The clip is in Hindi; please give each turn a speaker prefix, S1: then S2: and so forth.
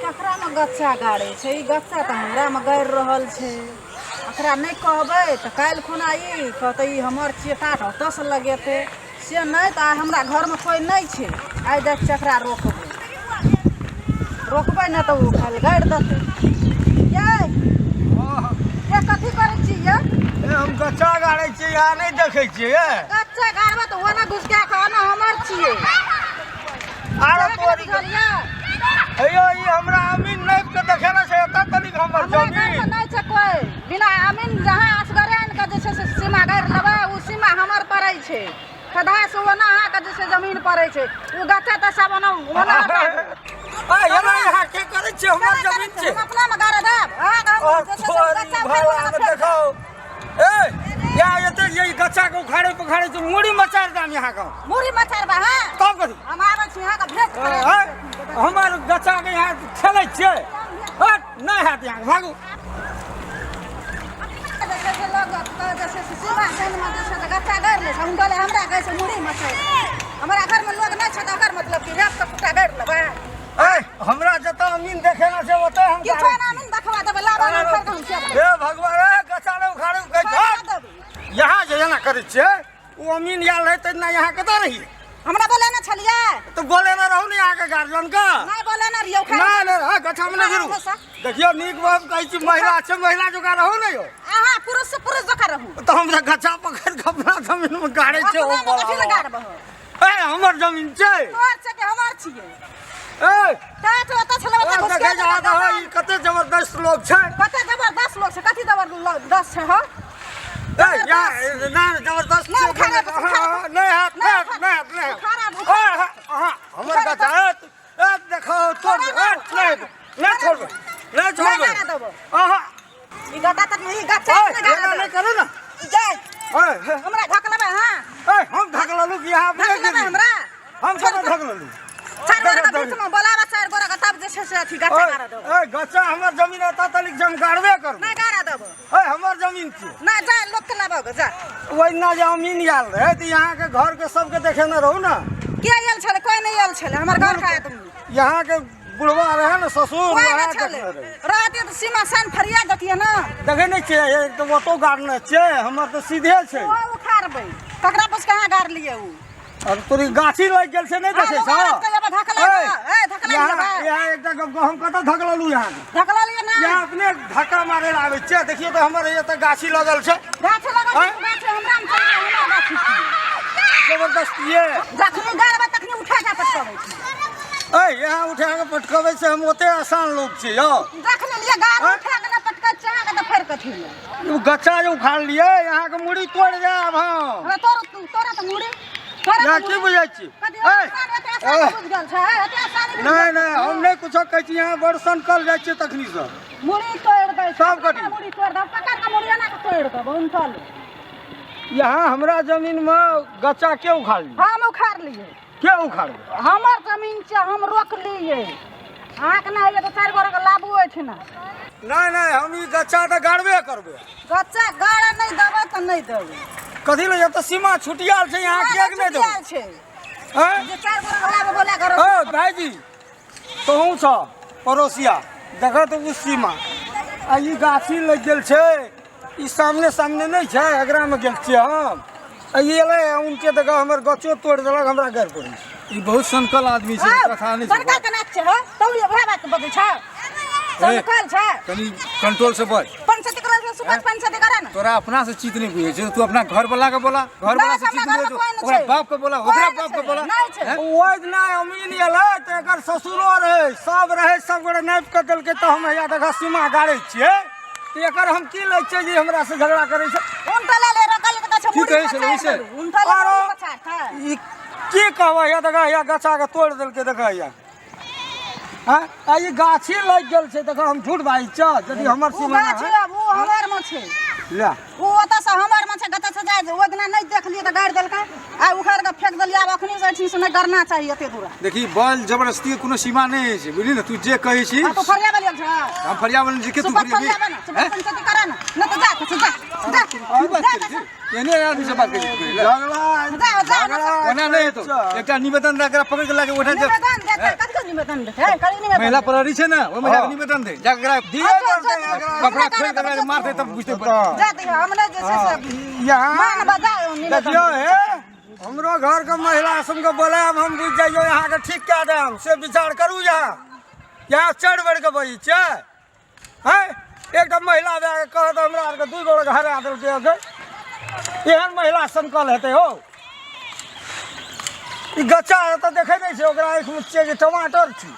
S1: ककरा में गच्चा गाड़े छे ई गच्चा तो हमरा में गाड़ रहल छे। एकरा नहीं कहबे तो काल खुना ई कहते ई हमर चेता हतस लगेते से नहीं तो हमरा घर में कोई नहीं छे। आई देख चकरा रोकबे न तो उ खाली गाड़ देते। ये कथी करे छी ये?
S2: हम गच्चा गाड़े छी या नहीं देखे छी ये?
S1: गच्चा गाड़बे तो ओना घुसका के ना हमर छिए।
S2: आरो तोरी गलिया अयो ई हमरा अमीन नहीं के देखे ना छै त तनिक हमर जमीन
S1: नहीं छै कोई बिना अमीन जहां असगरेन के जे छै सीमा गाड़ लेबे उ सीमा हमर पड़ै छै। खदा से ओना अहाँ के जे छै जमीन पड़ै छै उ गच्चा त सब ओना
S2: आ एना यहाँ के करे छै हमर जमीन छै
S1: अपना में गाड़ देब। हां हम जे छै गच्चा में
S2: देखो ए या ये गच्चा को उखाड़े पखाड़े तो मुड़ी मचार दाम यहाँ का
S1: मुड़ी मचार बा। हां
S2: तब करी
S1: हम आबै छी यहाँ का भेंट करे
S2: हमार गच्चा के यहाँ खेलै छै हट नहीं हाथ यहाँ भागू
S1: जैसे लोग जैसे सीमा सेन में जैसे गच्चा गाड़ ले हम बोले हमरा कहै छै मुड़ी मचार। हमरा घर में लोग नहीं छै त ओकर मतलब कि रात तक फुटा गाड़ लेबे।
S2: ए हमरा जत अमीन देखे ना छै ओते हम
S1: कि छोना अमीन देखबा देबे लाबा ना कर हम के
S2: हे भगवान रे गच्चा ने उखाड़े कहै यहाँ जे एना करे छै उ अमीन याल है त ना यहाँ कत रही
S1: हमरा बोले ना छलिए
S2: तो बोले ना रहू नहीं आके गार्जियन का
S1: नहीं बोले ना रियो खा
S2: ना ले हां गच्चा में गिरू देखियो नीक बाप कहै छी महिला छै महिला जोका रहू नहीं हो
S1: आहा पुरुष से पुरुष जोका रहू
S2: तो हमरा गच्चा पकड़ के अपना जमीन में गाड़े छै ओ
S1: कथि लगाड़बो
S2: ए हमर जमीन छै
S1: तोर छै के हमर छिए।
S2: ए
S1: तात ओत छले ओत घुसके
S2: जा रहा है कते जबरदस्त लोग छै
S1: कते जबरदस्त लोग छै कथि जबरदस्त छै हो
S2: ए या ना जबरदस्त
S1: नहीं खाना
S2: नहीं हाथ नहीं हमर गच्चा ए देखो तोड़ नहीं छोड़ आहा
S1: ई गड्ढा तक नहीं गच्चा
S2: नहीं करू ना
S1: जाय हमरा ढक लेबे। हां
S2: ए हम ढक ललू कि यहां
S1: ढक लेबे हमरा
S2: हम सब ढक ललू
S1: चार गोरा बीच में बोलावा चार गोरा का तब जे छै से अथी गच्चा गाड़ दो।
S2: ए गच्चा हमर जमीन है तलिक जम गाड़बे कर
S1: नहीं गाड़ देबो
S2: ए हमर जमीन छी
S1: ना जा लोग के लाबो जा
S2: ओइ ना जमीन याल रहे त यहां के घर के सब के देखे ना रहू ना
S1: के आयल छले कोई नहीं आयल छले हमर घर का आदमी
S2: यहां के बुढ़वा रहे ना ससुर वहां
S1: छले रहते तो सीमा सन फरिया दतिए ना
S2: देखे नहीं छे एक तो ओतो गाड़ने छे हमर तो सीधे छे
S1: ओ उखाड़बै ककरा बस कहां गाड़ लिए उ
S2: और तोरी गाछी लग गेल से नहीं देखे छ
S1: ढकला
S2: यहां एक जगह गहम कत धकललू यहां
S1: ढकला लिए ना
S2: यहां अपने धक्का मारे आवे छे देखियो तो हमर ये त गाछी लगल छे
S1: गाछ लगल गाछ हमरा में हमरा गाछी
S2: जबरदस्त ये
S1: जखनी गाड़बा तखनी उठा के पटकबै छी।
S2: ए यहां उठा के पटकबै से हम ओते आसान लोग छी यो
S1: जखनी लिए गाड़ उठा के ना पटकै चाह के त फेर कथि ले
S2: उ गच्चा जो उखाड़ लिए यहां के मुड़ी तोड़ जाब हम
S1: तोरा त मुड़ी
S2: या की बुझै छी नहीं नहीं हम नहीं कुछ कहै छी यहां बड़ सनकल जाय छी तखनी से
S1: मुड़ी तोड़ दे
S2: सब कटी
S1: मुड़ी तोड़ दे पकड़ के मुड़ी ना तोड़ दे उनटल
S2: यहाँ हमरा जमीन में गच्चा के उखाड़ लिए
S1: हम उखाड़ लिए
S2: के उखाड़
S1: हमर जमीन छै हम रोक लिए आंख ना ये तो चार गोरा के लाबू होय छै ना
S2: नहीं हम ई गच्चा त गाड़बे करबे
S1: गच्चा गाड़ नहीं देबे त नहीं देबे
S2: कथि ले त सीमा छुटियाल छै यहाँ के नहीं देबे
S1: छै
S2: हैं
S1: जे चार गोरा के लाबू बोला करो
S2: ओ भाईजी तोहू छ पड़ोसिया देखो तो उस सीमा आ ई गाछी लग गेल छै ई सामने सामने नहीं छै एकरा में गेल छियै हम ये ले उनके देखो हमर गच्चो तोड़ देलक हमरा घर पर ई बहुत सनकल आदमी छै कथा नहीं
S1: सरकार के नाच छै हो तौलिए भरा बात बदै छ सनकल छै
S3: तनी कंट्रोल से बोल
S1: पंचायत करे से सुपच पंचायत करे ना
S3: तोरा अपना से चीत नहीं बुझे छै तू अपना घर वाला के बोला घर वाला से चीत बुझे ओकरा बाप के बोला ओकरा बाप के बोला
S2: ओइ ना अमीन एले त एकर ससुरो रहे सब गोरे नाप के देलकै त हम या देखा सीमा गाड़ै छियै त एकर हम की लै छै जे हमरा से झगड़ा करै छै
S1: उनटले ले रकल के छ
S3: की कहै छै वैसे
S1: उनटले
S2: ई की कहबै या देखा या गच्चा के तोड़ देलकै देखा या हां आ ई गाछी लग गेल छै देखा हम झूठ बाजै छ यदि हमर सीमा
S1: छै वो हमर में छै
S2: ला
S1: वो ओतऽ से हमर मन से गत्ता से जाय ओ दिना नहीं देख लिए तो गाड़ देलकै आ उखाड़ के फेंक देलिए अब अखनी से ठीक से नहीं करना चाहिए एते दूर
S3: देखी बल जबरदस्ती के कोनो सीमा नहीं है बुझली ना तू जे कही छी
S1: तो फरिया वाली छ
S3: हम फरियावन जी के तू
S1: सुपर फरिया बना सुपर पंचायती करा ना न तो जा जा
S3: ये नहीं आदमी से बात करी
S1: जा
S3: ओना नहीं तो एकटा निवेदन रख पकड़ के लाके उठा
S1: निवेदन दे कतको निवेदन दे है करी निवेदन
S3: महिला प्रहरी छे ना वो महिला के निवेदन दे जाके दिए कपड़ा खोल के मार दे तब बुझते
S1: जा दे हमने जैसे
S2: यहाँ
S1: मान बजा
S2: देखियो हे हमरो घर के महिला सन के बोले हम बुझ जाइयो यहाँ के ठीक कह दे हम से विचार करू यहाँ चढ़ बढ़ के बही छै हैं एकटा महिला आके कहत हमरा आर के दू गोड़ हरा देल के एहन महिला संकल हेतै हो ई गच्चा त देखै नै छै ओकरा आँखि में छियै जे टमाटर छी